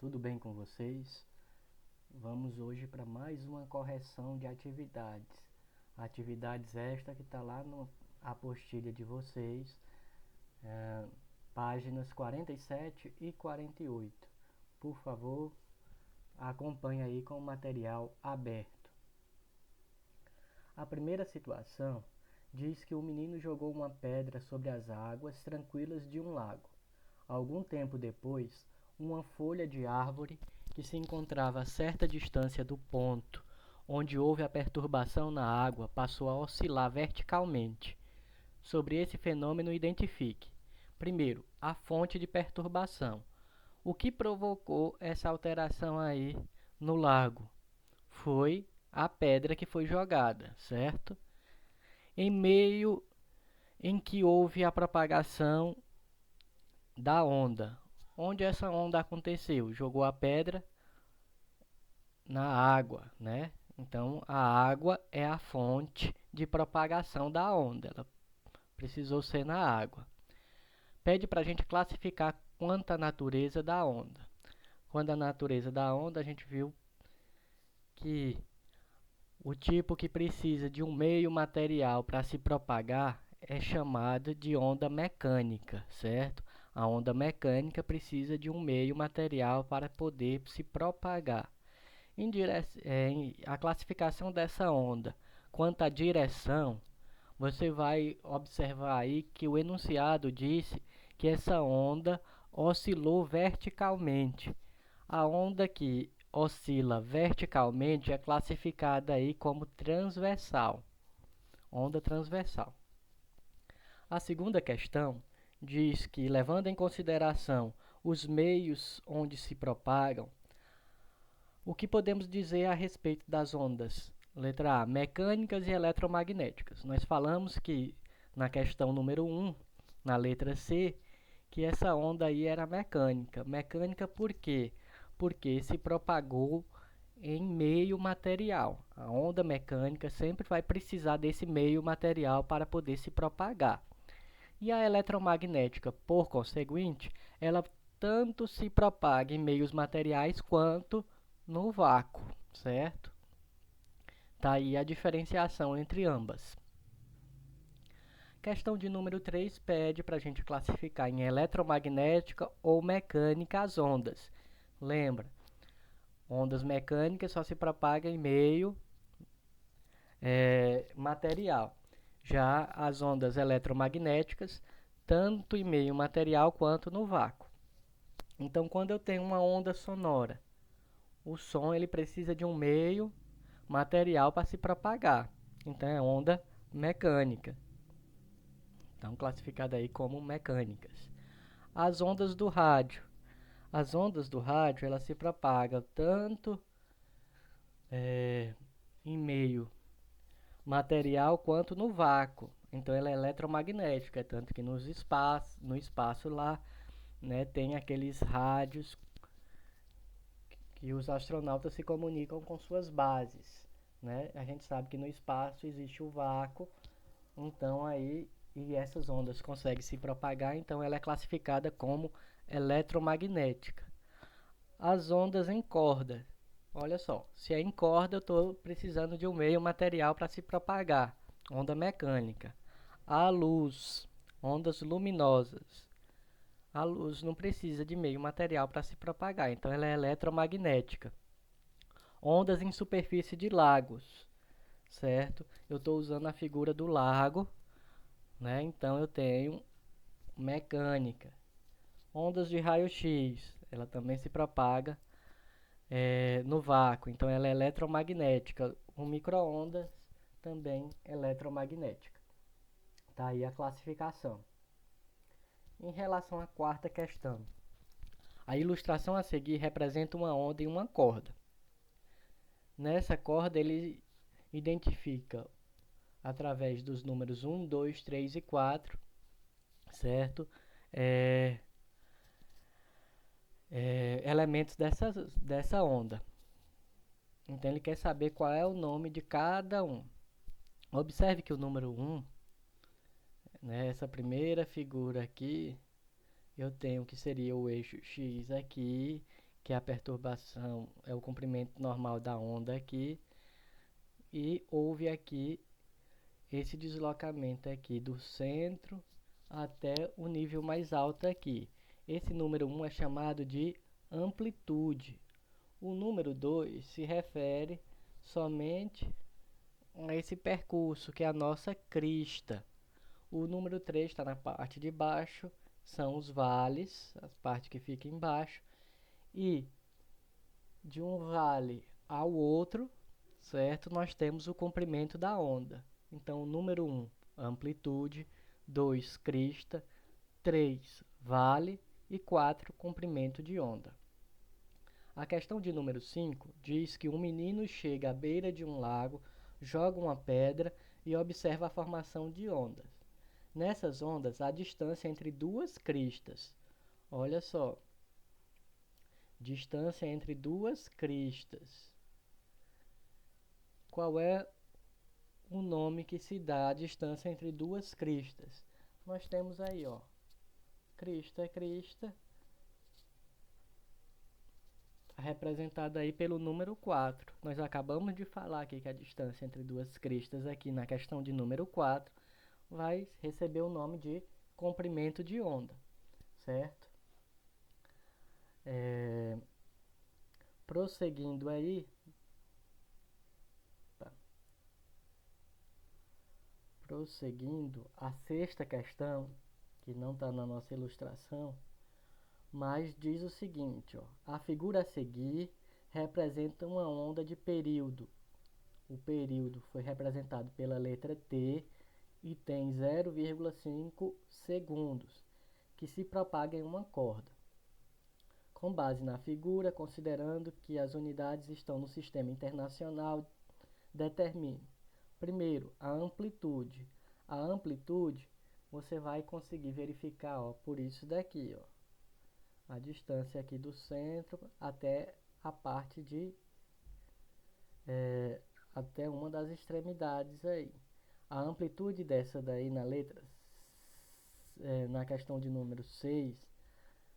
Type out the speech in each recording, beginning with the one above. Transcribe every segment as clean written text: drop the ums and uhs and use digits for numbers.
tudo bem com vocês? Vamos hoje para mais uma correção de atividades. Atividades esta que está lá na apostila de vocês, páginas 47 e 48. Por favor, acompanhe aí com o material aberto. A primeira situação diz que o menino jogou uma pedra sobre as águas tranquilas de um lago. Algum tempo depois, uma folha de árvore que se encontrava a certa distância do ponto onde houve a perturbação na água passou a oscilar verticalmente. Sobre esse fenômeno, identifique: primeiro, a fonte de perturbação. O que provocou essa alteração aí no lago? Foi a pedra que foi jogada, certo? Em meio em que houve a propagação da onda. Onde essa onda aconteceu? Jogou a pedra na água, né? Então, a água é a fonte de propagação da onda. Ela precisou ser na água. Pede para a gente classificar quanto à natureza da onda. Quando a natureza da onda, a gente viu que o tipo que precisa de um meio material para se propagar é chamado de onda mecânica, certo? A onda mecânica precisa de um meio material para poder se propagar. A classificação dessa onda quanto à direção, você vai observar aí que o enunciado disse que essa onda oscilou verticalmente. A onda que oscila verticalmente é classificada aí como transversal, onda transversal. A segunda questão diz que, levando em consideração os meios onde se propagam, o que podemos dizer a respeito das ondas? Letra A, mecânicas e eletromagnéticas. Nós falamos que na questão número 1, na letra C, que essa onda aí era mecânica. Mecânica por quê? Porque se propagou em meio material. A onda mecânica sempre vai precisar desse meio material para poder se propagar. E a eletromagnética, por conseguinte, ela tanto se propaga em meios materiais quanto no vácuo, certo? Tá aí a diferenciação entre ambas. Questão de número 3 pede para a gente classificar em eletromagnética ou mecânica as ondas. Lembra, ondas mecânicas só se propagam em meio material. Já as ondas eletromagnéticas, tanto em meio material quanto no vácuo. Então, quando eu tenho uma onda sonora, o som ele precisa de um meio material para se propagar. Então, é onda mecânica. Então, classificada aí como mecânicas. As ondas do rádio. As ondas do rádio, elas se propagam tanto em meio material quanto no vácuo. Então, ela é eletromagnética, tanto que no espaço lá, né, tem aqueles rádios que os astronautas se comunicam com suas bases, né? A gente sabe que no espaço existe o vácuo, então aí e essas ondas conseguem se propagar, então ela é classificada como eletromagnética. As ondas em corda, olha só, se é em corda eu estou precisando de um meio material para se propagar, onda mecânica. A luz, ondas luminosas. A luz não precisa de meio material para se propagar, então ela é eletromagnética. Ondas em superfície de lagos, certo? Eu estou usando a figura do lago, né? Então eu tenho mecânica. Ondas de raio-x, ela também se propaga no vácuo, então ela é eletromagnética. O micro-ondas também eletromagnética. Tá aí a classificação. Em relação à quarta questão, a ilustração a seguir representa uma onda em uma corda. Nessa corda ele identifica através dos números 1, 2, 3 e 4, certo? Elementos dessa onda. Então ele quer saber qual é o nome de cada um. Observe que o número 1, né, essa primeira figura aqui, eu tenho que seria o eixo X aqui, que a perturbação é o comprimento normal da onda aqui, e houve aqui esse deslocamento aqui do centro até o nível mais alto aqui. Esse número 1 é chamado de amplitude. O número 2 se refere somente a esse percurso, que é a nossa crista. O número 3 está na parte de baixo, são os vales, as partes que ficam embaixo, e de um vale ao outro, certo? Nós temos o comprimento da onda. Então, o número 1, amplitude, 2, crista, 3, vale e 4, comprimento de onda. A questão de número 5 diz que um menino chega à beira de um lago, joga uma pedra e observa a formação de ondas. Nessas ondas, há distância entre duas cristas. Olha só, distância entre duas cristas. Qual é o nome que se dá à distância entre duas cristas? Nós temos aí, ó, crista é crista, representada aí pelo número 4. Nós acabamos de falar aqui que a distância entre duas cristas aqui na questão de número 4 vai receber o nome de comprimento de onda, certo? Prosseguindo aí, a sexta questão, que não está na nossa ilustração, mas diz o seguinte, ó, a figura a seguir representa uma onda de período. O período foi representado pela letra T e tem 0,5 segundos, que se propaga em uma corda. Com base na figura, considerando que as unidades estão no sistema internacional, determine. Primeiro, a amplitude. A amplitude você vai conseguir verificar, ó, por isso daqui, ó, a distância aqui do centro até a parte de até uma das extremidades aí. A amplitude dessa daí na letra na questão de número 6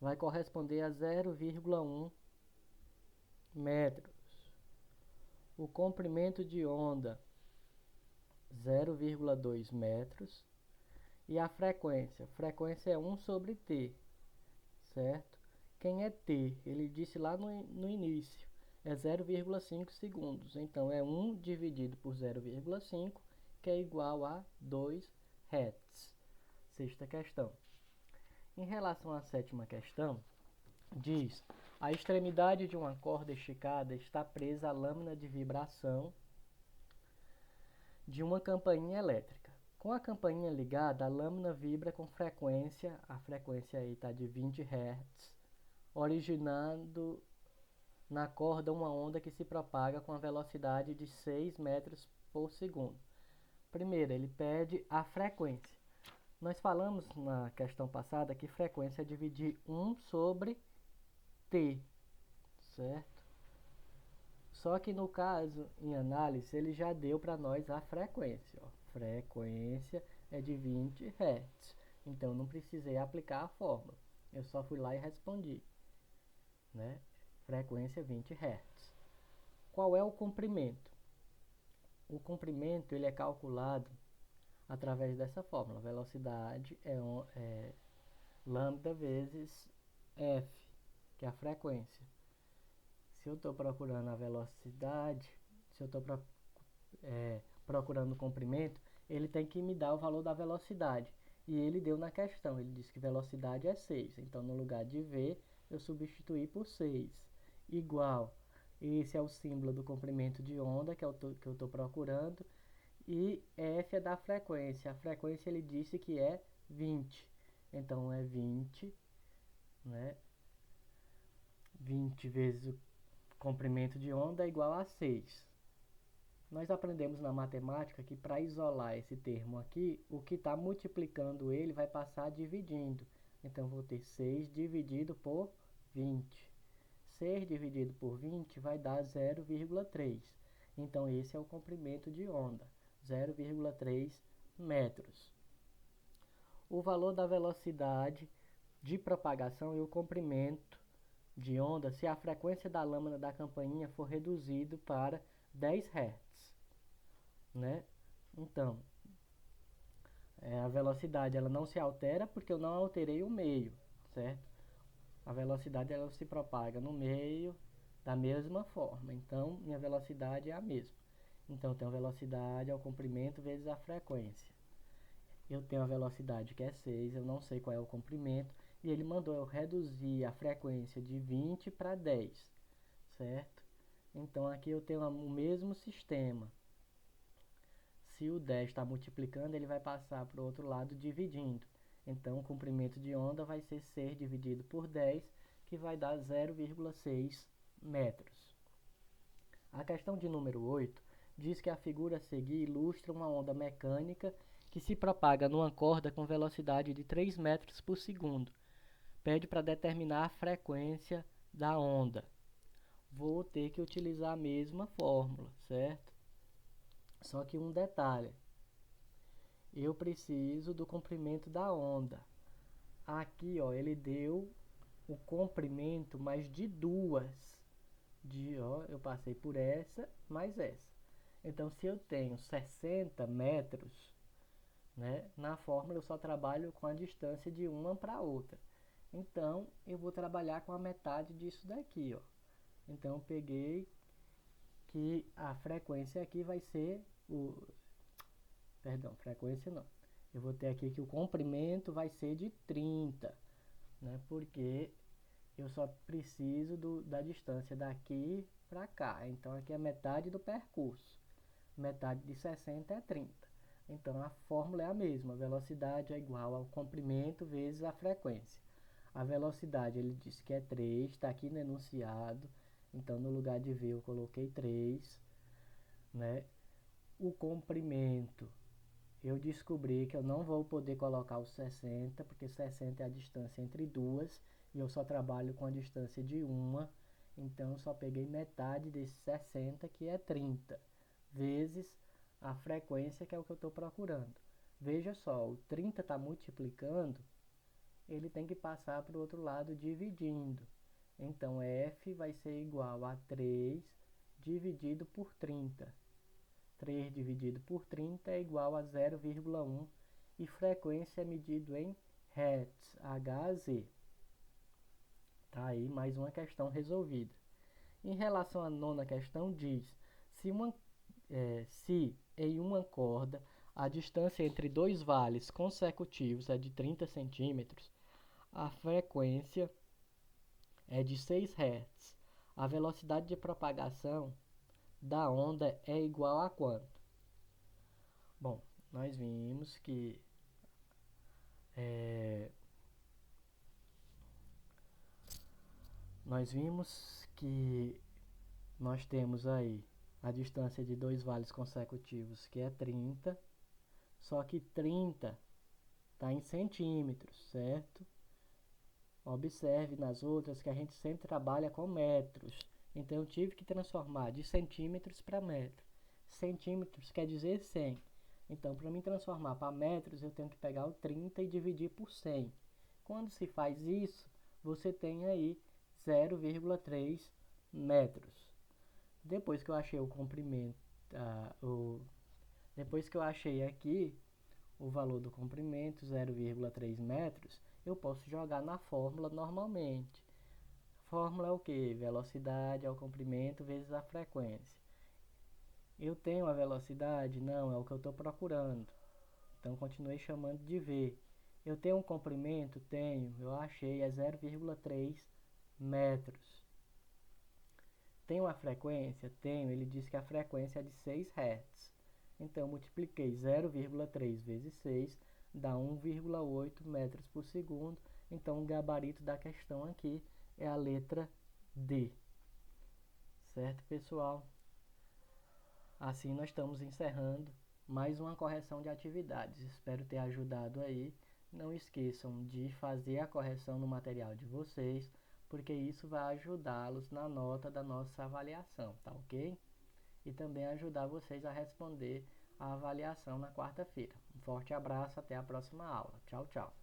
vai corresponder a 0,1 metros. O comprimento de onda 0,2 metros. E a frequência? Frequência é 1 sobre T, certo? Quem é T? Ele disse lá no início, é 0,5 segundos. Então, é 1 dividido por 0,5, que é igual a 2 Hz. Sexta questão. Em relação à sétima questão, diz: a extremidade de uma corda esticada está presa à lâmina de vibração de uma campainha elétrica. Com a campainha ligada, a lâmina vibra com frequência, a frequência aí está de 20 Hz, originando na corda uma onda que se propaga com a velocidade de 6 metros por segundo. Primeiro, ele pede a frequência. Nós falamos na questão passada que frequência é dividir 1 sobre T, certo? Só que no caso, em análise, ele já deu para nós a frequência. Ó. Frequência é de 20 Hz. Então, não precisei aplicar a fórmula. Eu só fui lá e respondi. Né? Frequência 20 Hz. Qual é o comprimento? O comprimento ele é calculado através dessa fórmula. Velocidade é lambda vezes f, que é a frequência. Se eu estou procurando a velocidade, se eu estou procurando o comprimento, ele tem que me dar o valor da velocidade. E ele deu na questão, ele disse que velocidade é 6. Então, no lugar de V, eu substituí por 6. Igual, esse é o símbolo do comprimento de onda, que eu estou procurando. E F é da frequência. A frequência ele disse que é 20. Então, é 20, né? 20 vezes o comprimento de onda é igual a 6. Nós aprendemos na matemática que para isolar esse termo aqui, o que está multiplicando ele vai passar dividindo. Então, vou ter 6 dividido por 20. 6 dividido por 20 vai dar 0,3. Então, esse é o comprimento de onda, 0,3 metros. O valor da velocidade de propagação e o comprimento de onda se a frequência da lâmina da campainha for reduzido para 10 Hz, né? Então, a velocidade ela não se altera porque eu não alterei o meio, certo? A velocidade ela se propaga no meio da mesma forma, então minha velocidade é a mesma. Então, eu tenho a velocidade ao comprimento vezes a frequência. Eu tenho a velocidade que é 6, eu não sei qual é o comprimento, e ele mandou eu reduzir a frequência de 20 para 10, certo? Então aqui eu tenho o mesmo sistema. Se o 10 está multiplicando, ele vai passar para o outro lado dividindo. Então o comprimento de onda vai ser 6 dividido por 10, que vai dar 0,6 metros. A questão de número 8 diz que a figura a seguir ilustra uma onda mecânica que se propaga numa corda com velocidade de 3 metros por segundo. Pede para determinar a frequência da onda. Vou ter que utilizar a mesma fórmula, certo? Só que um detalhe. Eu preciso do comprimento da onda. Aqui, ó, ele deu o comprimento mais de duas. Eu passei por essa mais essa. Então, se eu tenho 60 metros, né, na fórmula eu só trabalho com a distância de uma para outra. Então, eu vou trabalhar com a metade disso daqui, ó. Então, eu peguei que a frequência aqui vai ser frequência não. Eu vou ter aqui que o comprimento vai ser de 30, né? Porque eu só preciso da distância daqui para cá. Então, aqui é metade do percurso. Metade de 60 é 30. Então, a fórmula é a mesma. A velocidade é igual ao comprimento vezes a frequência. A velocidade, ele disse que é 3, está aqui no enunciado. Então, no lugar de V, eu coloquei 3, né? O comprimento, eu descobri que eu não vou poder colocar os 60, porque 60 é a distância entre duas, e eu só trabalho com a distância de uma. Então, eu só peguei metade desse 60, que é 30, vezes a frequência, que é o que eu estou procurando. Veja só, o 30 está multiplicando, ele tem que passar para o outro lado dividindo. Então, F vai ser igual a 3 dividido por 30. 3 dividido por 30 é igual a 0,1 e frequência é medido em Hz, Hz. Tá aí mais uma questão resolvida. Em relação à nona questão, diz se em uma corda a distância entre dois vales consecutivos é de 30 centímetros, a frequência é de 6 Hz. A velocidade de propagação da onda é igual a quanto? Bom, nós vimos que nós temos aí a distância de dois vales consecutivos, que é 30, só que 30 está em centímetros, certo? Observe nas outras que a gente sempre trabalha com metros. Então, eu tive que transformar de centímetros para metro. Centímetros quer dizer 100. Então, para mim transformar para metros, eu tenho que pegar o 30 e dividir por 100. Quando se faz isso, você tem aí 0,3 metros. Depois que eu achei o comprimento, depois que eu achei aqui o valor do comprimento, 0,3 metros, eu posso jogar na fórmula normalmente. Fórmula é o que? Velocidade ao comprimento vezes a frequência. Eu tenho a velocidade? Não, é o que eu estou procurando. Então, continuei chamando de V. Eu tenho um comprimento? Tenho. Eu achei, é 0,3 metros. Tenho a frequência? Tenho. Ele disse que a frequência é de 6 Hz. Então, eu multipliquei 0,3 vezes 6, dá 1,8 metros por segundo. Então, o gabarito da questão aqui é a letra D. Certo, pessoal? Assim, nós estamos encerrando mais uma correção de atividades. Espero ter ajudado aí. Não esqueçam de fazer a correção no material de vocês, porque isso vai ajudá-los na nota da nossa avaliação, tá ok? E também ajudar vocês a responder a avaliação na quarta-feira. Um forte abraço, até a próxima aula. Tchau, tchau.